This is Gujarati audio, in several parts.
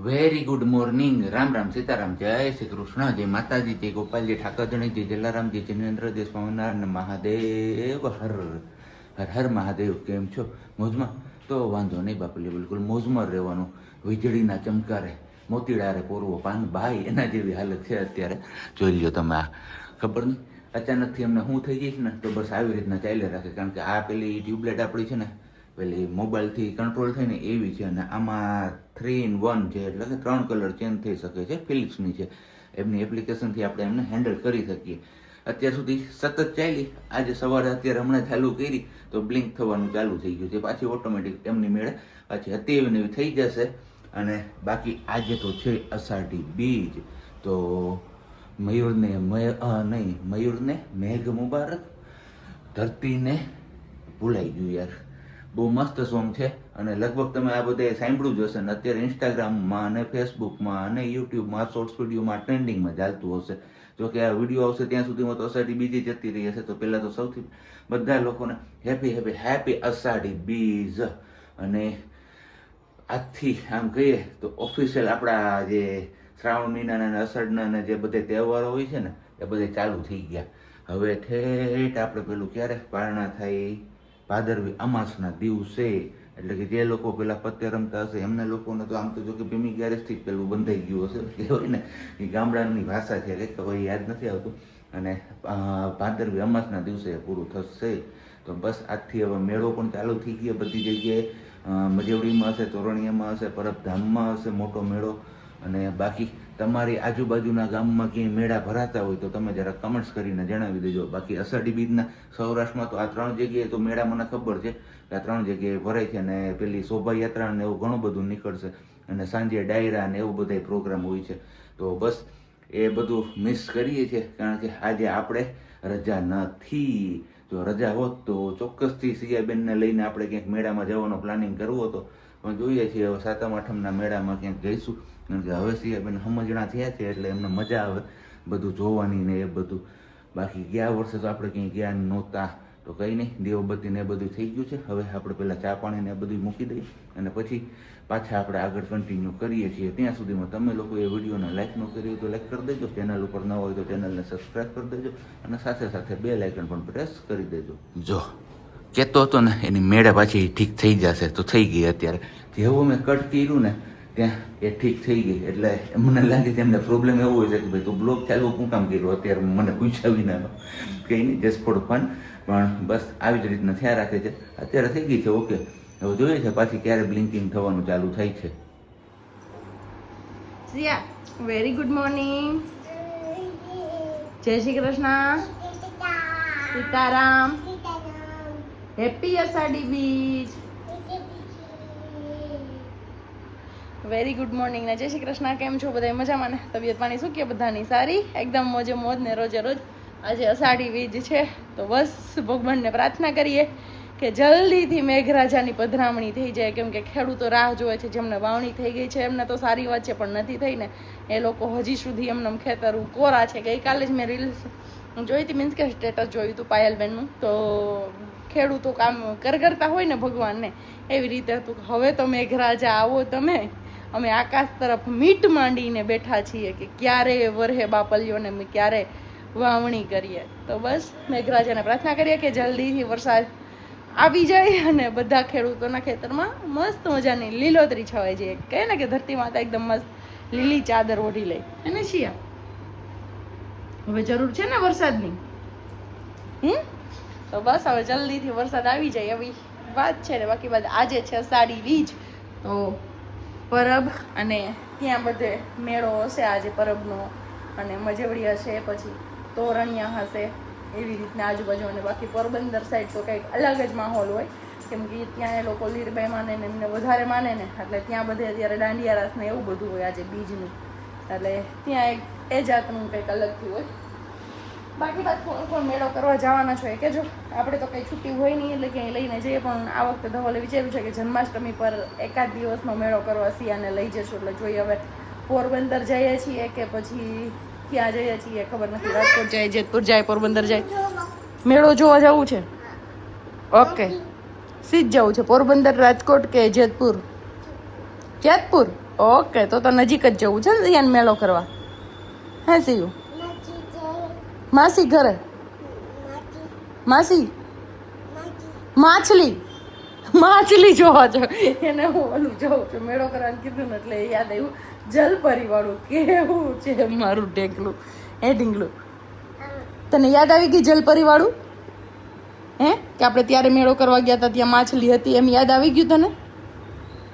Very good morning. Ram Ram, Sitaram, જય શ્રી કૃષ્ણ, જય માતાજી, જય ગોપાલજી, ઠાકરજણી, જય જલારામજી, જિનેન્દ્રજી, સ્વામિનારાયણ, મહાદેવ હર હર હર મહાદેવ. કેમ છો? મોજમાં? તો વાંધો નહીં બાપલી, બિલકુલ મોજમાં રહેવાનું. વીજળીના ચમકારે મોતીડારે પૂરવો પાન ભાઈ, એના જેવી હાલત છે અત્યારે. જોઈ લ્યો તમે. આ ખબર નહીં અચાનકથી અમને શું થઈ ગઈ છે ને, તો બસ આવી રીતના ચાલ્યા રાખે. કારણ કે આ પેલી ટ્યુબલાઇટ આપણી છે ને, પેલી મોબાઈલથી કંટ્રોલ થઈને એવી છે. અને આમાં 3 in 1 છે, એટલે કે 3 કલર ચેન્જ થઈ શકે છે. ફિલિપ્સની છે, એમની એપ્લિકેશનથી આપણે એમને હેન્ડલ કરી શકીએ. અત્યાર સુધી સતત ચાલી, આજે સવારે અત્યારે હમણાં ચાલુ કરી તો બ્લિંક થવાનું ચાલુ થઈ ગયું છે. પાછી ઓટોમેટિક એમની મેળે પાછી હતી એવી નવી થઈ જશે. અને બાકી આજે તો છે અષાઢી બીજ, તો મયુરને મેઘ મુબારક, ધરતીને ભૂલાઈ ગયું યાર. બહુ મસ્ત સોંગ છે અને લગભગ તમે આ બધે સાંભળ્યું જ હશે. ને અત્યારે ઇન્સ્ટાગ્રામમાં અને ફેસબુકમાં અને યુટ્યુબમાં શોર્ટ્સ વિડીયોમાં ટ્રેન્ડિંગમાં ચાલતું હશે. જો કે આ વિડીયો આવશે ત્યાં સુધીમાં તો અષાઢી બીજી જતી રહી હશે. તો પહેલાં તો સૌથી બધા લોકોને હેપી હેપી હેપી અષાઢી બીજ. અને આજથી આમ કહીએ તો ઓફિશિયલ આપણા જે શ્રાવણ મહિનાના અને અષાઢના અને જે બધે તહેવારો હોય છે ને, એ બધે ચાલુ થઈ ગયા. હવે ઠેઠ આપણે પેલું ક્યારે પારણા થાય, ભાદરવી અમાસના દિવસે. એટલે કે જે લોકો પેલા પત્તે રમતા હશે એમના લોકોને તો આમ તો જો કે ભીમી ગેરેજથી જ પેલું બંધાઈ ગયું હશે. કહેવાય ને, એ ગામડાની ભાષા છે, કંઈક હવે યાદ નથી આવતું. અને ભાદરવી અમાસના દિવસે પૂરું થશે. તો બસ આજથી હવે મેળો પણ ચાલુ થઈ ગયો બધી જગ્યાએ. મજવડીમાં હશે, તોરણીયામાં હશે, પરબધામમાં હશે મોટો મેળો. અને બાકી તમારી આજુબાજુના ગામમાં ક્યાંય મેળા ભરાતા હોય તો તમે જરા કમેન્ટ્સ કરીને જણાવી દેજો. બાકી અષાઢી બીજના સૌરાષ્ટ્રમાં તો આ 3 જગ્યાએ તો મેળા મને ખબર છે કે આ 3 જગ્યાએ ભરાય છે. અને પેલી શોભાયાત્રા ને એવું ઘણું બધું નીકળશે. અને સાંજે ડાયરા ને એવું બધા પ્રોગ્રામ હોય છે. તો બસ એ બધું મિસ કરીએ છીએ, કારણ કે આજે આપણે રજા નથી. જો રજા હોત તો ચોક્કસથી સિયાબેનને લઈને આપણે ક્યાંક મેળામાં જવાનો પ્લાનિંગ કરવો હતો. પણ જોઈએ છીએ હવે 7મ 8મના મેળામાં ક્યાંક જઈશું. કારણ કે હવે સિયાબેન સમજણા થયા છે એટલે એમને મજા આવે બધું જોવાની ને એ બધું. બાકી ગયા વર્ષે તો આપણે ક્યાંય ગયા નહોતા. તો કંઈ નહીં, દીવબત્તી ને એ બધું થઈ ગયું છે. હવે આપણે પહેલાં ચા પાણી ને એ બધું મૂકી દઈએ અને પછી પાછા આપણે આગળ કન્ટિન્યુ કરીએ છીએ. ત્યાં સુધીમાં તમે લોકો એ વિડીયોને લાઈક ન કરી હોય તો લાઈક કરી દેજો. ચેનલ ઉપર ન હોય તો ચેનલને સબસ્ક્રાઈબ કરી દેજો. અને સાથે સાથે બેલ આઇકન પણ પ્રેસ કરી દેજો. જો કહેતો હતો ને, એની મેળે પાછી ઠીક થઈ જશે તો થઈ ગઈ. અત્યારે જેવું મેં કટ કર્યું ને ત્યાં એ ઠીક થઈ ગઈ. એટલે મને લાગે છે એમને પ્રોબ્લેમ એવો હોય છે કે ભાઈ તું બ્લોગ ચાલુ શું કામ કર્યું અત્યારે, મને પૂછ્યા વિના. કંઈ નહીં, જસ્ટ ફોર ફન. પણ બસ આવી જ રીતના થયા રાખે છે. અત્યારે થઈ ગઈ છે ઓકે. હવે જોઈએ છે પાછી ક્યારે બ્લિંકિંગ થવાનું ચાલુ થાય છે. સિયા, વેરી ગુડ મોર્નિંગ. જય શ્રી કૃષ્ણ, સીતારામ, હેપી અષાઢી બીજ. વેરી ગુડ મોર્નિંગ ને જય શ્રી કૃષ્ણ. કેમ છો બધા? મજામાં ને? તબિયત પાણી શું કે બધાની? સારી, એકદમ મોજે મોજ ને રોજે રોજ. આજે અષાઢી બીજ છે તો બસ ભગવાનને પ્રાર્થના કરીએ કે જલ્દીથી મેઘરાજાની પધરામણી થઈ જાય. કેમ કે ખેડૂતો રાહ જોવે છે. જેમને વાવણી થઈ ગઈ છે એમને તો સારી વાત છે, પણ નથી થઈ ને એ લોકો હજી સુધી એમને ખેતર કોરા છે. ગઈકાલે જ મેં રીલ્સ જોઈ હતી, મીન્સ કે સ્ટેટસ જોયું હતું પાયલબેનનું. તો ખેડૂતો કામ કરતા હોય ને ભગવાનને, એવી રીતે હતું. હવે તો મેઘરાજા આવો તમે, અમે આકાશ તરફ મીટ માંડીને બેઠા છીએ કે ક્યારે વરહે બાપલીઓને ક્યારે વાવણી કરીએ. તો બસ મેઘરાજાને પ્રાર્થના કરીએ કે જલ્દીથી વરસાદ આવી જાય અને બધા ખેડૂતોના ખેતરમાં મસ્ત મજાની લીલોતરી છવાઈ જાય. કહે ને કે ધરતી માતા એકદમ મસ્ત લીલી ચાદર ઓઢી લે. એને શિયા હવે જરૂર છે ને વરસાદની. તો બસ હવે જલ્દીથી વરસાદ આવી જાય એવી વાત છે ને. બાકી બાદ આજે છે અષાઢી બીજ, તો પરબ અને ત્યાં બધે મેળો હશે આજે પરબનો. અને મજવડી હશે, પછી તોરણિયા હશે, એવી રીતના આજુબાજુ. અને બાકી પોરબંદર સાઈડ તો કંઈક અલગ જ માહોલ હોય. કેમ કે ત્યાં એ લોકો લીરબાઈ માને ને એમને વધારે માને ને, એટલે ત્યાં બધે અત્યારે દાંડિયા રાસ ને એવું બધું હોય આજે બીજનું. એટલે ત્યાં એક એ જાતનું કંઈક અલગથી હોય. બાકી બાદ કોણ મેળો કરવા જવાના છો એ કહેજો. આપણે તો કંઈ છૂટી હોય નહીં એટલે ક્યાંય લઈને જઈએ. પણ આ વખતે ધવલે વિચાર્યું છે કે જન્માષ્ટમી પર એકાદ દિવસનો મેળો કરવા સિયાને લઈ જશું. એટલે જોઈએ હવે પોરબંદર જઈએ છીએ કે પછી ક્યાં જઈએ છીએ ખબર નથી. રાજકોટ જાય, જેતપુર જાય, પોરબંદર જાય. મેળો જોવા જવું છે? ઓકે, સીધ જવું છે. પોરબંદર, રાજકોટ કે જેતપુર? જેતપુર. ઓકે, તો નજીક જ જવું છે ને અહીંયા મેળો કરવા. હે સીયુ? માસી ઘરે? માસી માછલી જોવા છો એને હું ઓલું જોઉં છું મેળો કરવાનું કીધું ને એટલે યાદ આવ્યું જલપરી વાળું કેવું છે મારું ઢેકલું એ ઢીંગલું. તને યાદ આવી ગઈ જલપરી વાળું? હે કે આપણે ત્યારે મેળો કરવા ગયા હતા ત્યાં માછલી હતી એમ યાદ આવી ગયું તને?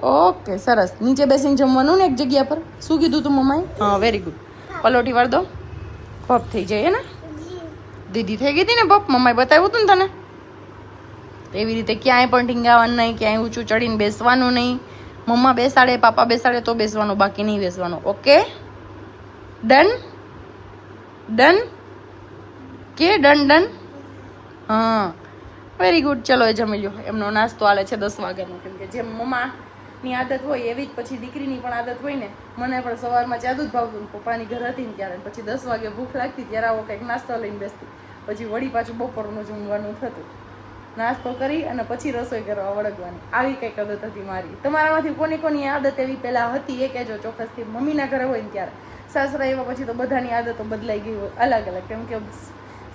ઓકે સરસ. નીચે બેસીને જમવાનું ને એક જગ્યા પર. શું કીધું તું મમ્માએ? હા વેરી ગુડ. પલોટી વાળ દો, પપ થઈ જાય ને. દીદી થઈ ગઈ હતી ને પપ, મમ્માએ બતાવ્યું હતું ને તને. એવી રીતે ક્યાંય પણ ટીંગાવાનું નહીં, ક્યાંય ઊંચું ચડીને બેસવાનું નહીં. મમ્મા બેસાડે, પાપા બેસાડે તો બેસવાનું, બાકી નહીં બેસવાનું. Okay done? ડન કે ડન? હા વેરી ગુડ. ચલો એ જમી લો. એમનો નાસ્તો આલે છે 10 વાગ્યાનો, કેમ કે જેમ મમ્માની આદત હોય એવી જ પછી દીકરીની પણ આદત હોય ને. મને પણ સવારમાં જાદુ જ ભાવતું, પપ્પાની ઘર હતી ને ત્યારે. પછી 10 વાગે ભૂખ લાગતી ત્યારે આવો કંઈક નાસ્તો લઈને બેસતી. પછી વળી પાછું બપોરનું જમવાનું થતું. નાસ્તો કરી અને પછી રસોઈ કરવા વળગવાની. આવી કંઈક આદત હતી મારી. તમારામાંથી કોની આદત એવી પહેલાં હતી એ કહેજો ચોક્કસથી. મમ્મીના ઘરે હોય ને ત્યારે. સાસરા એવા પછી તો બધાની આદતો બદલાઈ ગઈ હોય અલગ અલગ, કેમ કે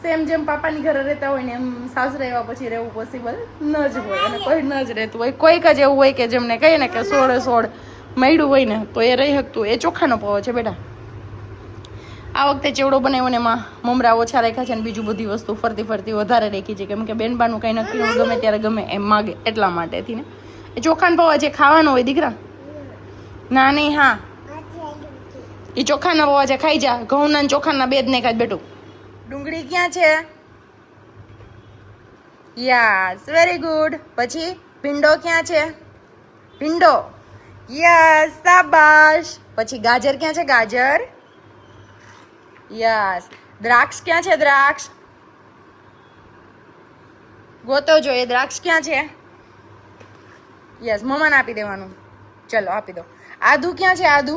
સેમ જેમ પાપાની ઘરે રહેતા હોય ને એમ સાસરા એવા પછી રહેવું પોસિબલ ન જ હોય, અને કોઈ ન જ રહેતું હોય. કોઈક જ એવું હોય કે જેમને કહીએ ને કે 16 મળ્યું હોય ને તો એ રહી શકતું. એ ચોખાનો પવો છે બેટા. આ વખતે ચેવડો બનાવ્યો ને એમાં મમરા ઓછા રાખ્યા છે ને બીજું બધી વસ્તુ ફરતી વધારે રાખી છે, કેમ કે બેનબાનું કંઈ નક્કી ન ગમે ત્યારે ગમે એમ માગે એટલા માટેથી ને. એ ચોખાનો પૌવા જે ખાવાનો હોય દીકરા. ના નહીં, હા એ ચોખાના પૌવા છે, ખાઈ જા. ઘઉંના ચોખાના બે જ નહીં ખાય બેટું. ડુંગળી ક્યાં છે? Yes very good. પછી ભીંડો ક્યાં છે? ભીંડો યસ શાબાશ. પછી ગાજર ક્યાં છે? ગાજર યસ. દ્રાક્ષ ક્યાં છે? દ્રાક્ષ ગોતો જો. એ દ્રાક્ષ ક્યાં છે? યસ મમ્માને આપી દેવાનું. ચલો આપી દો. આદુ ક્યાં છે? આદુ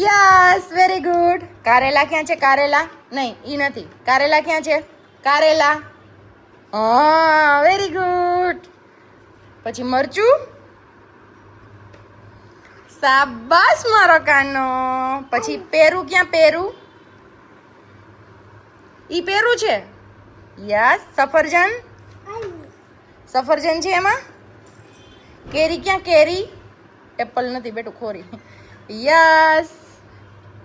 યસ વેરી ગુડ. કારેલા ક્યાં છે? કારેલા નહીં, ઈ નથી. કારેલા ક્યાં છે? કારેલા હા વેરી ગુડ. પછી મરચું શાબાશ મારો કાનો. પછી પેરું ક્યાં? પેરું ઈ પેરું છે. યસ. સફરજન છે એમાં. કેરી ક્યાં? કેરી એપલ નથી બેટું, ખોરી. યસ.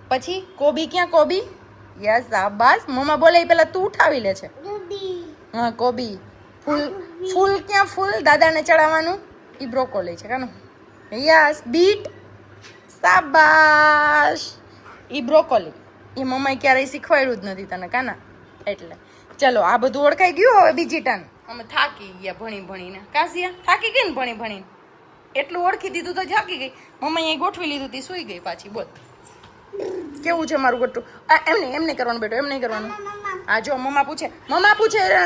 પછી કોબી ક્યાં? કોબી યસ શાબાશ. મમ્મા બોલે પેલા તું ઉઠાવી લે છે. હા કોબી. ફૂલ ક્યાં? ફૂલ દાદાને ચડાવવાનું ઈ બ્રોકોલી છે કાનો. યસ. બીટ શાબાશ. ઈ બ્રોકોલી. એ મમ્માએ ક્યારેય શીખવાડ્યું જ નથી તને કાના, એટલે. ચલો આ બધું ઓળખાઈ ગયું. હવે બીજી ટર્ન. અમે થાકી ગયા ભણીને. કાશિયા થાકી ગઈ ને ભણીને. એટલું ઓળખી દીધું તો થાકી ગઈ. મમ્માએ અહીં ગોઠવી લીધું તી સુઈ ગઈ પાછી. બોલ કેવું છે મારું ગોઠવું? એમને કરવાનું બેટો, એમ નહીં કરવાનું. આ જો મમ્મા પૂછે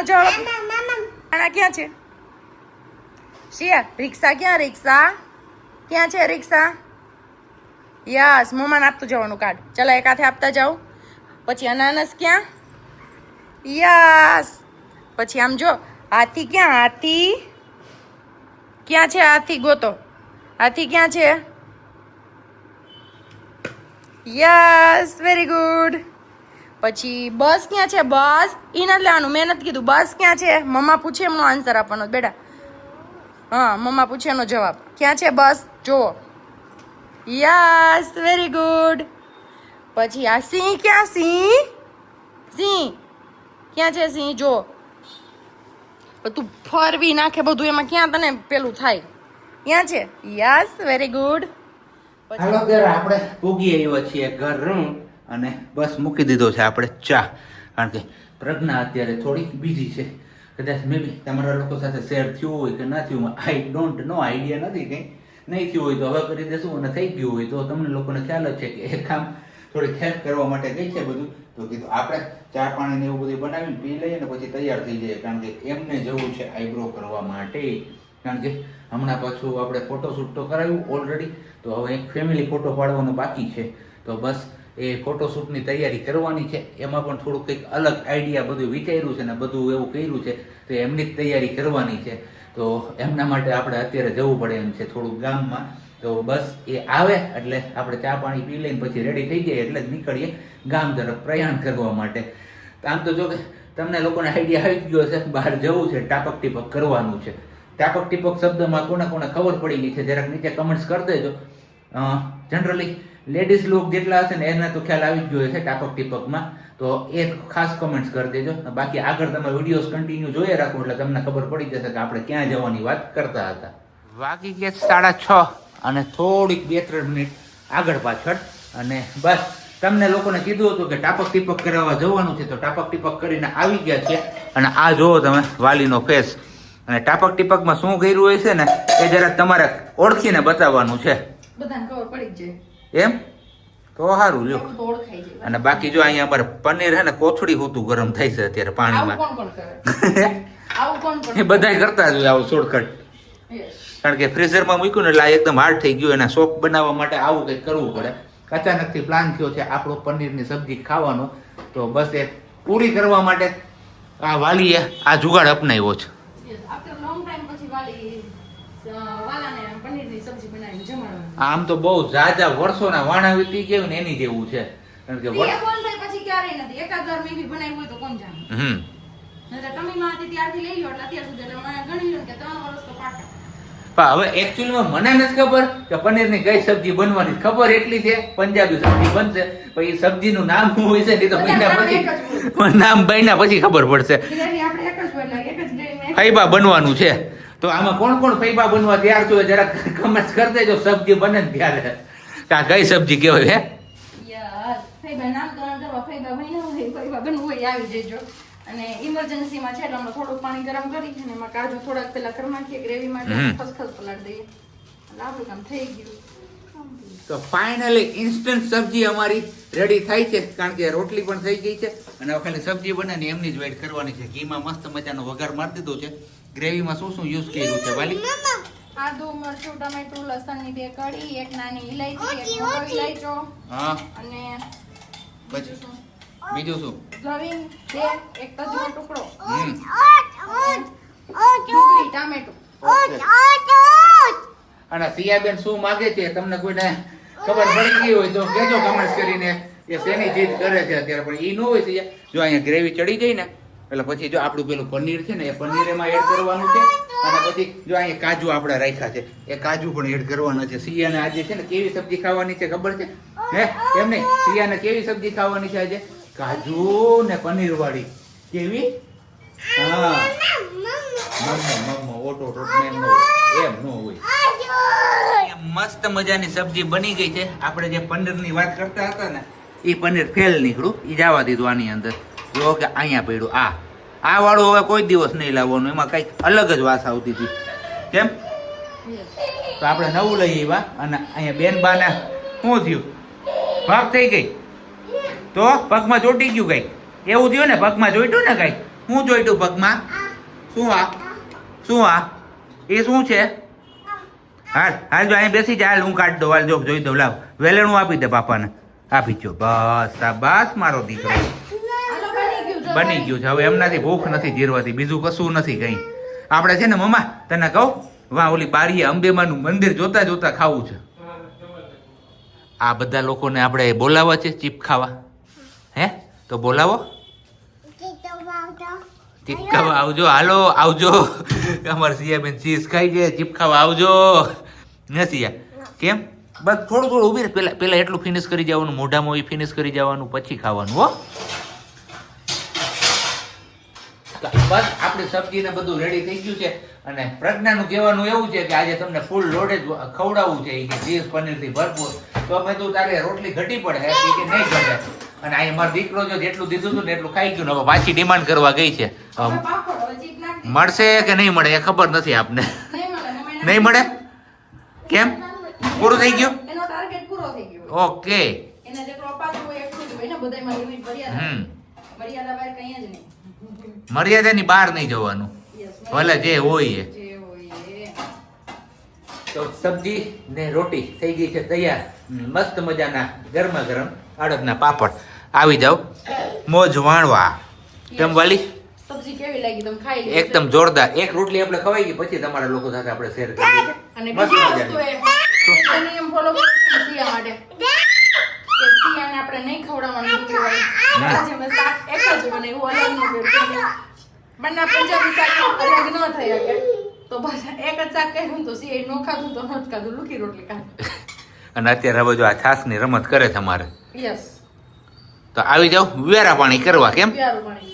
જવાબ. આના ક્યાં છે? શિયા રિક્ષા ક્યાં? રિક્ષા ક્યાં છે? રિક્ષા યસ. મમ્માને આપતું જવાનું કાર્ડ. ચલો એક હાથે આપતા જાઓ. પછી અનાનસ ક્યાં? યસ. પછી આમ જો હાથી ક્યાં? હાથી ક્યાં છે? હાથી ગોતો. હાથી ક્યાં છે? Yes very good. પછી બસ ક્યાં છે? બસ ઈ નથી લેવાનું, મેં નથી કીધું. બસ ક્યાં છે? મમ્મા પૂછે એમનો આન્સર આપવાનો બેટા. હા મમ્મા પૂછે એનો જવાબ. ક્યાં છે બસ? જુઓ. Yes very good. પછી આ સિંહ ક્યાં? સિંહ ક્યાં છે? સિંહ જો. તું ફરવી નાખે બધું એમાં ક્યાં તને પેલું થાય? ક્યાં છે? Yes very good. હાલો ત્યારે આપણે ઉગી આવ્યા છીએ ઘર અને બસ મૂકી દીધો છે આપણે ચા, કારણ કે પ્રજ્ઞા અત્યારે થોડીક બીજી છે. કદાચ મે બી તમારા લોકો સાથે શેર થયું હોય કે ના થયું, આઈ ડોન્ટ નો, આઈડિયા નથી. કંઈ નહીં થયું હોય તો હવે કરી દેશું, અને થઈ ગયું હોય તો તમને લોકોને ખ્યાલ જ છે કે એ કામ થોડીક હેલ્પ કરવા માટે ગઈ છે બધું. તો કીધું આપણે ચા પાણી ને એવું બધું બનાવીને પી લઈએ ને પછી તૈયાર થઈ જાય, કારણ કે એમને જવું છે આઈબ્રો કરવા માટે. કારણ કે હમણાં પાછું આપણે ફોટોશૂટ તો કરાવ્યું ઓલરેડી, તો હવે એક ફેમિલી ફોટો પાડવાનો બાકી છે. તો બસ એ ફોટોશૂટની તૈયારી કરવાની છે. એમાં પણ થોડુંક કંઈક અલગ આઈડિયા બધું વિચાર્યું છે ને બધું એવું કર્યું છે, તો એમની જ તૈયારી કરવાની છે. તો એમના માટે આપણે અત્યારે જવું પડે એમ છે થોડુંક ગામમાં. તો બસ એ આવે એટલે આપણે ચા પાણી પી લઈને પછી રેડી થઈ જઈએ એટલે જ નીકળીએ ગામ તરફ પ્રયાણ કરવા માટે. આમ તો જો કે તમને લોકોને આઈડિયા આવી ગયો છે, બહાર જવું છે, ટાપક ટીપક કરવાનું છે. ટાપક ટીપક શબ્દમાં કોને કોને ખબર પડી ગઈ છે જરાક નીચે કમેન્ટ્સ કરી દેજો. જનરલી લેડીઝ લોક જેટલા હશે ને એને તો ખ્યાલ આવી જ ગયો છે ટાપક ટીપકમાં, તો એ ખાસ કમેન્ટ્સ કરી દેજો. બાકી આગળ તમે વિડીયોઝ કન્ટિન્યુ જોઈએ રાખો એટલે તમને ખબર પડી જશે કે આપણે ક્યાં જવાની વાત કરતા હતા. વાગી ગયા 6:30 અને થોડીક 2-3 મિનિટ આગળ પાછળ, અને બસ તમને લોકોને કીધું હતું કે ટાપક ટીપક કરાવવા જવાનું છે તો ટાપક ટીપક કરીને આવી ગયા છે. અને આ જુઓ તમે વાલીનો ફેસ. અને ટાપક ટીપકમાં શું કર્યું હોય છે ને એ જરા તમારે ઓળખીને બતાવવાનું છે. બધાને ખબર પડી જ જાય એમ તો સારું લ્યો. તો ઓળખાઈ જાય. અને બાકી જો અહીંયા અમારે પનીર હે ને કોથળી હોતું ગરમ થાય છે અત્યારે પાણીમાં. આવું કોણ કરે? આવું કોણ કરે? એ બધાય કરતા જ હોય આવું શોર્ટકટ. કારણ કે ફ્રીઝરમાં મૂક્યું ને એટલે આ એકદમ હાર્ડ થઈ ગયું. એના સોપ બનાવવા માટે આવું કંઈક કરવું પડે. અચાનકથી પ્લાન થયો છે આપણો પનીરની સબ્જી ખાવાનો, તો બસ એ પૂરી કરવા માટે આ વાલીએ આ જુગાડ અપનાવ્યો છે. આફ્ટર લોંગ ટાઈમ પછી વાલાને પનીરની સબ્જી બનાવીને જમાડવાનું. આમ તો બહુ ઝાઝા વર્ષોના વાણા વીતી ગયું ને એની જેવું છે. કારણ કે એ કોણ થાય પછી ક્યારેય નથી. એકાદ વાર મેં બી બનાવ્યું હોય તો કોણ જાણે. નહીંતર ટમીમાં હતી ત્યારથી લઈ લો એટલે અત્યાર સુધી એટલે મને ગણી લો કે 3 વર્ષ તો પાકા. પણ હવે એકચ્યુઅલીમાં મને નથી ખબર કે પનીરની કઈ સબ્જી બનવાની. ખબર એટલી છે પંજાબી સબ્જી બનશે, પણ એ સબ્જીનું નામ શું હોય છે એ તો મહિના પછી નામ બન્યા પછી ખબર પડશે. આપણે એક જ હોય એટલે એક જ ગ્રેવીમાં ફૈબા બનવાનું છે. તો આમાં કોણ કોણ ફૈબા બનવા તૈયાર છો જરા કમેન્ટ કરી દેજો સબ્જી બને ને ત્યારે કે આ કઈ સબ્જી કહેવાય. હે યાર ફૈબા નામકરણ કરવા ફૈબા બન્યા હોય, ફૈબા બનવું હોય આવી જજો. અને ઇમરજન્સીમાં છે એટલે અમે થોડુંક પાણી ગરમ કરી અને એમાં કાજુ થોડાક પેલા કરી નાખીએ ગ્રેવી માટે, ખસખસ પલાળી દઈએ એટલે આપણું કામ થઈ ગયું. તો ફાઇનલી ઇન્સ્ટન્ટ સબ્જી અમારી રેડી થાય છે, કારણ કે રોટલી પણ થઈ ગઈ છે અને હવે ખાલી સબ્જી બને ને એમની જ વેઇટ કરવાની છે. ઘીમાં મસ્ત મજાનો વઘાર મારી દીધો છે. ગ્રેવીમાં શું શું યુઝ કર્યું છે વાલી? આદુ, મરચું, ટમેટું, લસણની 2 કળી, એક નાની ઇલાયચી, એક મોટો ઇલાયચો, હા, અને પછી બીજું શું? લવિંગ 2, એક તજનો ટુકડો, ડુંગળી, ટામેટું. અને સિયાબેન શું માંગે છે તમને કોઈને ખબર પડી ગઈ હોય તો કહેજો કમેન્ટ કરીને કે શેની જીદ કરે છે અત્યારે. પણ ઈ ન હોય સિયા, જો અહીંયા ગ્રેવી ચડી જાય ને એટલે પછી જો આપણું પેલું પનીર છે ને એ પનીર એમાં એડ કરવાનું છે. અને પછી જો અહીંયા કાજુ આપણે રાખ્યા છે એ કાજુ પણ એડ કરવાના છે. સિયાને આજે છે ને કેવી સબ્જી ખાવાની છે ખબર છે? હે એમ નહીં, સિયાને કેવી સબ્જી ખાવાની છે આજે? કાજુ ને પનીર વાળી. કેવી? હા, મમ્મા ઓટો એમ નો હોય. મસ્ત મજાની સબ્જી બની ગઈ છે. આપણે જે પનીરની વાત કરતા હતા ને એ પનીર ફેલ નીકળ્યું, એ જવા દીધું આની અંદર. જો કે અહીંયા પડ્યું આ વાળું હવે કોઈ દિવસ નહીં લાવવાનું, એમાં કઈક અલગ જ વાસ આવતી હતી. કેમ? તો આપણે નવું લઈ આવ્યા. અને અહીંયા બેન બાને શું થયું? ભાગ થઈ ગઈ તો પગમાં ચોટી ગયું કઈક એવું થયું ને? પગમાં જોઈતું ને કઈક? શું જોઈતું પગમાં? શું આ એ શું છે? હાલ હાલ જો અહીંયા બેસી જા, હાલ હું કાઢી દઉં. હાલ જો જોઈ દઉં, લાવ વેલણું આપી દે પાપાને. આપી દો. બસ શાબાશ મારો દીકરો. બની ગયું છે. હવે એમનાથી ભૂખ નથી જીરવાતી, બીજું કશું નથી કઈ. આપણે છે ને મમ્મા તને કહું, વાહ ઓલી બારીએ અંબેમાનું મંદિર જોતા જોતા ખાવું છે. આ બધા લોકોને આપણે બોલાવવા છે ચીપ ખાવા. હે તો બોલાવો, ચીપ ખાવા આવજો. હાલો આવજો. અમારે સિયાબેન ચીઝ ખાઈ છે, ચીપ ખાવા આવજો. નથી કેમ? બસ થોડું થોડું ઉભી રહે. પેલા એટલું ફિનિશ કરી જવાનું, મોઢામાં એ ફિનિશ કરી જવાનું, પછી ખાવાનું. હો બસ આપણી સબ્જી ને બધું રેડી થઈ ગયું છે. અને પ્રજ્ઞાનું કહેવાનું એવું છે કે આજે તમને ફૂલ લોડે ખવડાવવું છે કે ચીઝ પનીર થી ભરપૂર. તો મેં તું તારે રોટલી ઘટી પડે કે નહીં ઘટે. અને અહીંયા મારો દીકરો જો જેટલું દીધું હતું ને એટલું ખાઈ ગયું ને હવે પાછી ડિમાન્ડ કરવા ગઈ છે. મળશે કે નહીં મળે એ ખબર નથી આપને. નહીં મળે કેમ? પૂરું થઈ ગયું? એનો ટાર્ગેટ પૂરો થઈ ગયો. ઓકે. એના જેટલો અપાતું હોય એટલું જ હોય ને, બધાયમાં લિમિટ મર્યાદા બહાર કંઈ જ નહીં. મર્યાદાની બહાર નહીં જવાનું, ભલે જે હોય એ. તો સબ્જી ને રોટી થઈ ગઈ છે તૈયાર. મસ્ત મજાના ગરમા ગરમ અડદના પાપડ. આવી જાવ મોજ વાણવા. કેમ વાલી? સબ્જી કેવી લાગી તમે ખાઈ લો? એકદમ જોરદાર. એક રોટલી આપણે ખવાઈ ગઈ પછી તમારા લોકો સાથે આપણે શેર કરી. અને બીજી વસ્તુ એ તો નિયમ ફોલો કરું છું સિયા માટે કે સિયાને આપણે નહીં ખવડાવવાનું ડુંગળીવાળું. આજે મેં શાક એક જ બનાવ્યું, અલગ ન કર્યું. બંને પંજાબી શાક અલગ ન થઈ શકે તો બસ એક જ શાક કર્યું તો સિયાએ નો ખાધું તો ન જ ખાધું, લુખી રોટલી ખાધી. અને અત્યારે હવે જો આ છાસની રમત કરે છે અમારે, યસ તો આવી જાવ વેરા પાણી કરવા. કેમ પ્યારું પાણી